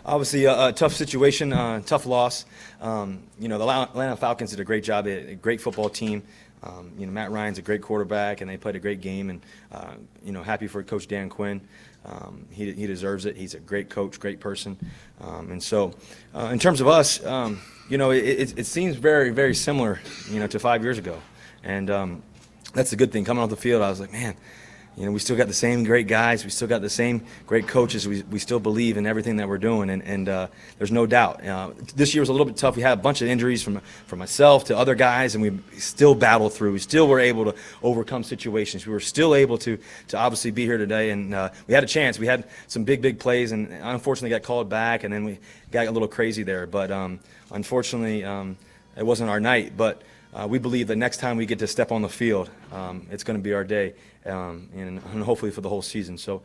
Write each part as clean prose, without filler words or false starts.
Obviously, a tough situation, tough loss. The Atlanta Falcons did a great job. A great football team. Matt Ryan's a great quarterback, and they played a great game. And happy for Coach Dan Quinn. He deserves it. He's a great coach, great person. In terms of us, it seems very, very similar, to 5 years ago. And that's the good thing. Coming off the field, I was like, man. We still got the same great guys. We still got the same great coaches. We still believe in everything that we're doing, and there's no doubt. This year was a little bit tough. We had a bunch of injuries from myself to other guys, and we still battled through. We still were able to overcome situations. We were still able to obviously be here today, and we had a chance. We had some big plays, and unfortunately got called back, and then we got a little crazy there. But unfortunately, it wasn't our night. But we believe that next time we get to step on the field, it's going to be our day, and hopefully for the whole season. So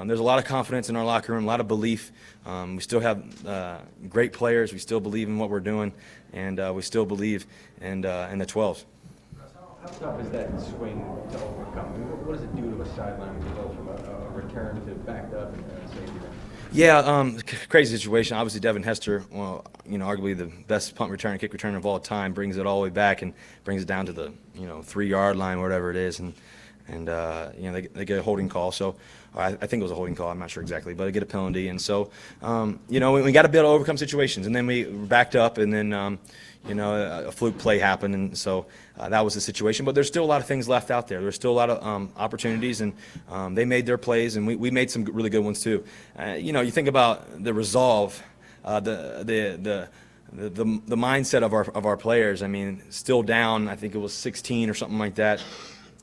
there's a lot of confidence in our locker room, a lot of belief. We still have great players. We still believe in what we're doing, and we still believe in the 12s. How tough is that swing to overcome? What does it do to a sideline when you go from a return to backed up and safety? Yeah, crazy situation. Obviously, Devin Hester, arguably the best punt returner, kick returner of all time, brings it all the way back and brings it down to the 3-yard line, whatever it is, and they get a holding call. So I think it was a holding call. I'm not sure exactly, but they get a penalty, and so we got to be able to overcome situations. And then we backed up, and then a fluke play happened, and so that was the situation. But there's still a lot of things left out there. There's still a lot of opportunities, and they made their plays, and we made some really good ones too. You think about the resolve, the mindset of our players. I mean, still down. I think it was 16 or something like that.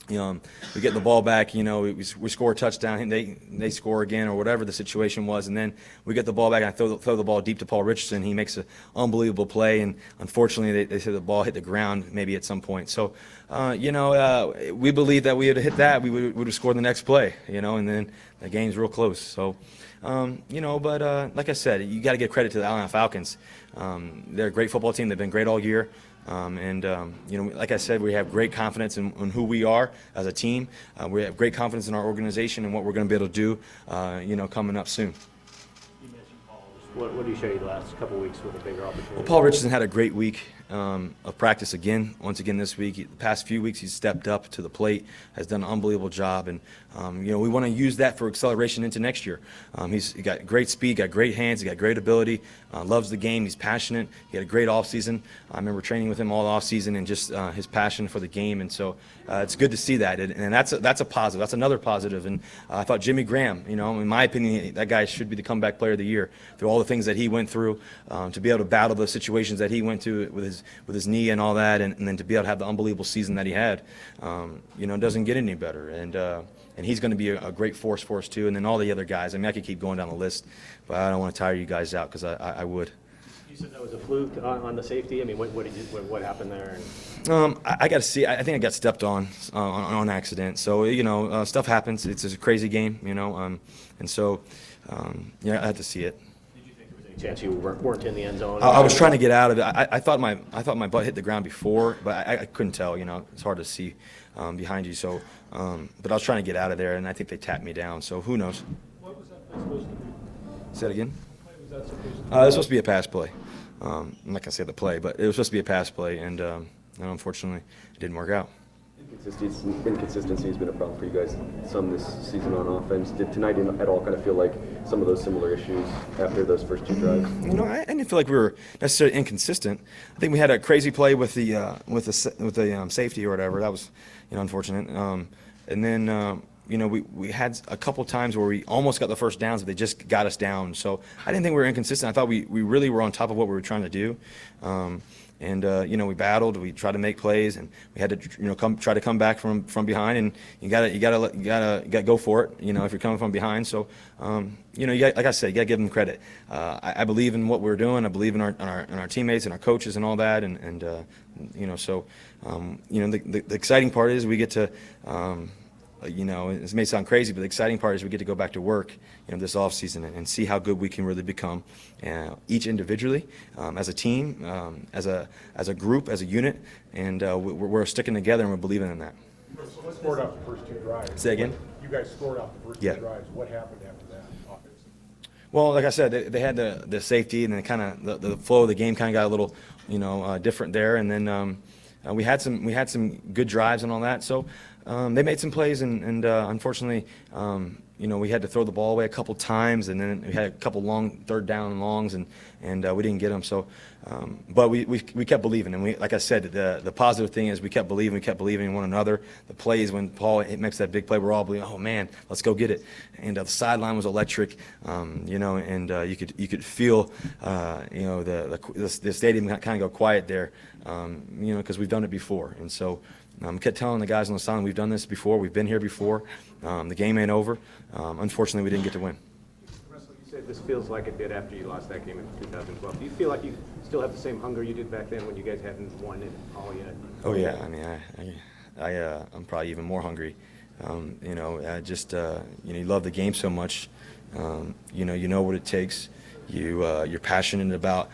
We get the ball back, we score a touchdown, and they score again, or whatever the situation was, and then we get the ball back, and I throw the ball deep to Paul Richardson. He makes an unbelievable play, and unfortunately they said the ball hit the ground maybe at some point. So, we believe that we had hit that, we would have scored the next play, and then the game's real close. So, but like I said, you got to give credit to the Atlanta Falcons. They're a great football team. They've been great all year. Like I said, we have great confidence in who we are as a team. We have great confidence in our organization and what we're going to be able to do, coming up soon. You mentioned Paul. What did he show you the last couple of weeks with a bigger opportunity? Well, Paul Richardson had a great week of practice once again this week. The past few weeks he's stepped up to the plate, has done an unbelievable job, and we want to use that for acceleration into next year. He's got great speed, got great hands, he got great ability, loves the game, he's passionate. He had a great offseason. I remember training with him all offseason, and just his passion for the game, and so it's good to see that, and that's a positive. That's another positive. And I thought Jimmy Graham, in my opinion, that guy should be the comeback player of the year through all the things that he went through, to be able to battle the situations that he went to with his knee and all that, and then to be able to have the unbelievable season that he had, doesn't get any better. And he's going to be a great force for us too. And then all the other guys. I mean, I could keep going down the list, but I don't want to tire you guys out, because I would. You said that was a fluke on the safety. I mean, what happened there? I got to see. I think I got stepped on accident. So stuff happens. It's a crazy game, and so I had to see it. Chance you weren't in the end zone? I was trying to get out of it. I thought my butt hit the ground before, but I couldn't tell. It's hard to see behind you. So, but I was trying to get out of there, and I think they tapped me down. So who knows? What was that play supposed to be? Say that again. What was that supposed to be? It was supposed to be a pass play. I'm not gonna say the play, but it was supposed to be a pass play, and unfortunately, it didn't work out. Inconsistency has been a problem for you guys some this season on offense. Did tonight at all kind of feel like some of those similar issues after those first two drives? I didn't feel like we were necessarily inconsistent. I think we had a crazy play with the safety or whatever. That was unfortunate. And then we had a couple times where we almost got the first downs, but they just got us down. So I didn't think we were inconsistent. I thought we really were on top of what we were trying to do. We battled. We tried to make plays, and we had to try to come back from behind. And you gotta go for it. If you're coming from behind. So like I said, you gotta give them credit. I believe in what we're doing. I believe in our teammates and our coaches and all that. The exciting part is we get to. This may sound crazy, but the exciting part is we get to go back to work, this offseason and see how good we can really become, each individually, as a team, as a group, as a unit, and we're sticking together and we're believing in that. So scored off the first two drives. Say again? You guys scored off the first two drives. What happened after that offense? Well, like I said, they had the safety, and then kind of the flow of the game kind of got a little, different there. And then we had some good drives and all that. So they made some plays, and unfortunately, we had to throw the ball away a couple times, and then we had a couple long third down and longs, and we didn't get them. So, but we kept believing, and like I said, the positive thing is we kept believing in one another. The plays when Paul makes that big play, we're all believing, oh man, let's go get it. And the sideline was electric, and you could feel, the stadium kind of go quiet there, because we've done it before, and so. Kept telling the guys on the sideline, we've done this before, we've been here before, the game ain't over. Unfortunately, we didn't get to win. Russell, you said this feels like it did after you lost that game in 2012. Do you feel like you still have the same hunger you did back then when you guys hadn't won it all yet? Oh yeah, I mean, I'm probably even more hungry. You love the game so much. You know what it takes. You're passionate about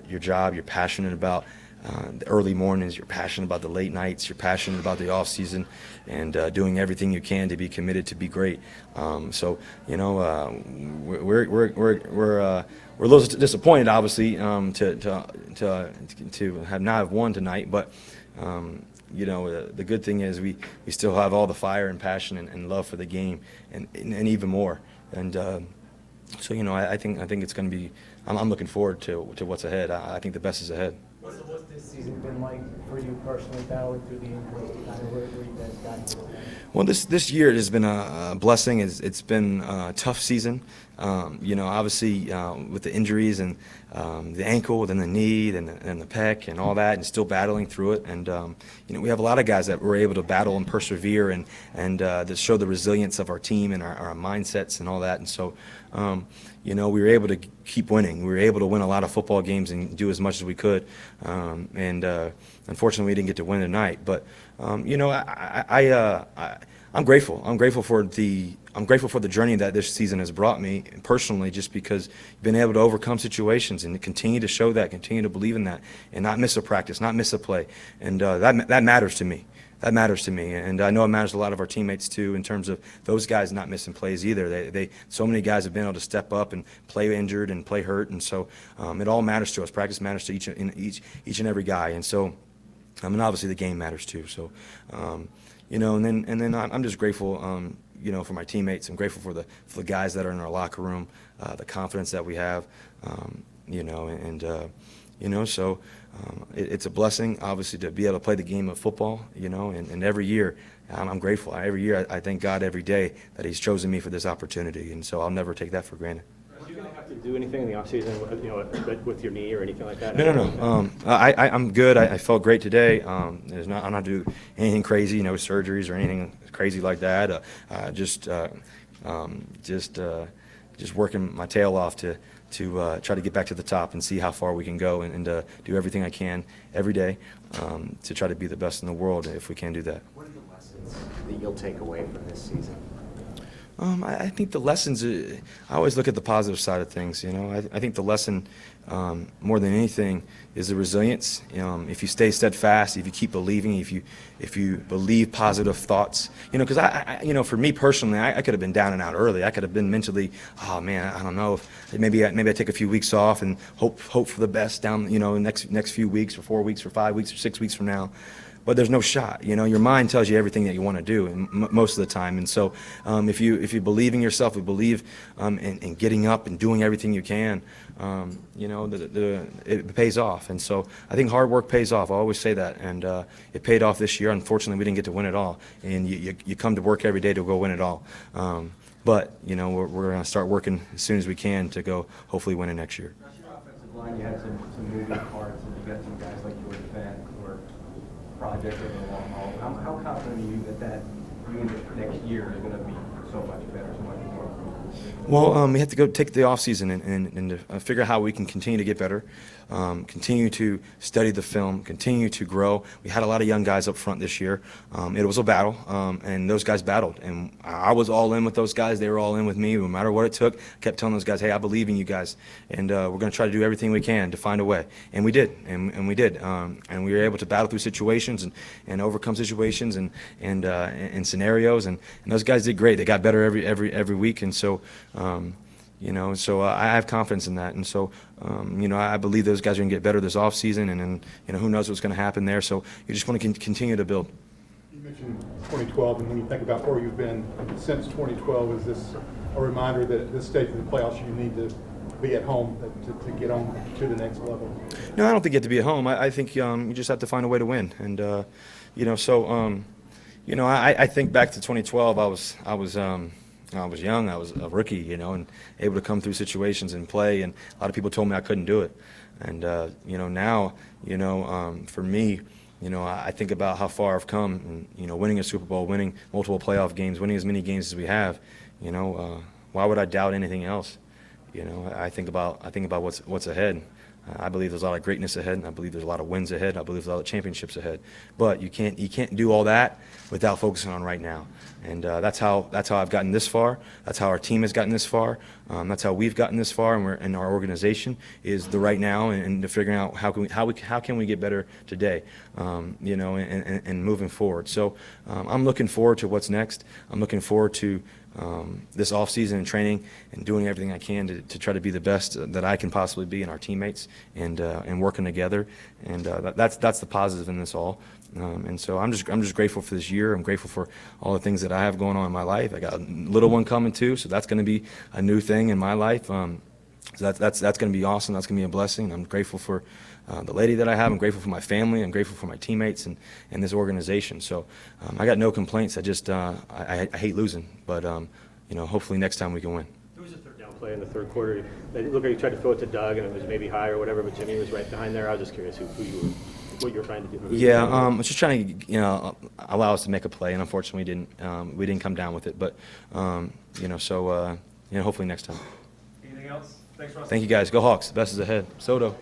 your job. You're passionate about the early mornings. You're passionate about the late nights. You're passionate about the off season, and doing everything you can to be committed to be great. We're a little disappointed, obviously, to have not have won tonight, but. The good thing is we still have all the fire and passion and love for the game, and even more. And I think it's going to be. I'm looking forward to what's ahead. I think the best is ahead. What's this season been like for you personally, battling through the injuries, kind of where you guys got to? Well, this year has been a blessing. It's been a tough season. Obviously with the injuries and the ankle, then the knee, and the pec, and all that, and still battling through it. And we have a lot of guys that were able to battle and persevere, and that show the resilience of our team and our mindsets and all that. And so, we were able to keep winning. We were able to win a lot of football games and do as much as we could. Unfortunately, we didn't get to win tonight. But I'm grateful. I'm grateful for the journey that this season has brought me personally, just because I've been able to overcome situations and continue to show that, continue to believe in that, and not miss a practice, not miss a play. And that matters to me. That matters to me, and I know it matters to a lot of our teammates too, in terms of those guys not missing plays either. So many guys have been able to step up and play injured and play hurt, and so it all matters to us. Practice matters to each and every guy, and so obviously the game matters too. So and then I'm just grateful. For my teammates. I'm grateful for the guys that are in our locker room, the confidence that we have, So it's a blessing, obviously, to be able to play the game of football, and every year I'm grateful. Every year I thank God every day that He's chosen me for this opportunity, and so I'll never take that for granted. Are you going to have to do anything in the offseason, with your knee or anything like that? No. I'm good. I felt great today. I'm not doing anything crazy, surgeries or anything crazy like that. Just working my tail off to try to get back to the top and see how far we can go, and do everything I can every day to try to be the best in the world if we can do that. What are the lessons that you'll take away from this season? I think the lessons, I always look at the positive side of things. I think the lesson, more than anything, is the resilience. If you stay steadfast, if you keep believing, if you believe positive thoughts, because I for me personally, I could have been down and out early. I could have been mentally, oh man, I don't know, maybe I take a few weeks off and hope for the best down, next few weeks, or 4 weeks, or 5 weeks, or 6 weeks from now. But there's no shot. Your mind tells you everything that you want to do, and most of the time. And so, if you believe in yourself, you believe in getting up and doing everything you can, it pays off. And so, I think hard work pays off. I always say that, and it paid off this year. Unfortunately, we didn't get to win it all, and you come to work every day to go win it all. But we're going to start working as soon as we can to go hopefully win it next year. Your offensive line, you had some moving parts, and you got some guys like George Fant who are project over the long haul. How confident are you that you next year is going to be so much better, so much more improved? Well, we have to go take the off season and figure out how we can continue to get better, continue to study the film, continue to grow. We had a lot of young guys up front this year. It was a battle, and those guys battled, and I was all in with those guys. They were all in with me, no matter what it took. I kept telling those guys, hey, I believe in you guys, and we're going to try to do everything we can to find a way. And we did, and we did, and we were able to battle through situations and overcome situations and scenarios, and those guys did great. They got better every week, and so you know. So I have confidence in that, and so you know, I believe those guys are going to get better this offseason, and then, you know, who knows what's going to happen there. So you just want to continue to build. You mentioned 2012, and when you think about where you've been since 2012, is this a reminder that at this stage of the playoffs you need to be at home to get on to the next level? No, I don't think you have to be at home. I think you just have to find a way to win, and you know, so you know, I think back to 2012. I was young. I was a rookie, you know, and able to come through situations and play. And a lot of people told me I couldn't do it. And you know, now, you know, for me, you know, I think about how far I've come, and, you know, winning a Super Bowl, winning multiple playoff games, winning as many games as we have. You know, why would I doubt anything else? You know, I think about what's ahead. I believe there's a lot of greatness ahead, and I believe there's a lot of wins ahead. I believe there's a lot of championships ahead. But you can't do all that without focusing on right now. And that's how I've gotten this far. That's how our team has gotten this far. That's how we've gotten this far, and our organization is the right now, and figuring out how can we get better today, you know, and moving forward. So I'm looking forward to what's next. I'm looking forward to this offseason and training and doing everything I can to try to be the best that I can possibly be, and our teammates, and working together. And that's the positive in this all. And so I'm just grateful for this year. I'm grateful for all the things that I have going on in my life. I got a little one coming too, so that's going to be a new thing in my life. So that's going to be awesome. That's going to be a blessing. I'm grateful for the lady that I have. I'm grateful for my family. I'm grateful for my teammates and this organization. So I got no complaints. I just I hate losing, but you know, hopefully next time we can win. There was a third down play in the third quarter. It looked like you tried to throw it to Doug, and it was maybe high or whatever, but Jimmy was right behind there. I was just curious what you were trying to do. Yeah, I was just trying to, you know, allow us to make a play, and unfortunately we didn't come down with it. But you know, so you know, hopefully next time. Anything else? Thanks, Russ. Thank you guys. Go Hawks. The best is ahead. Soto.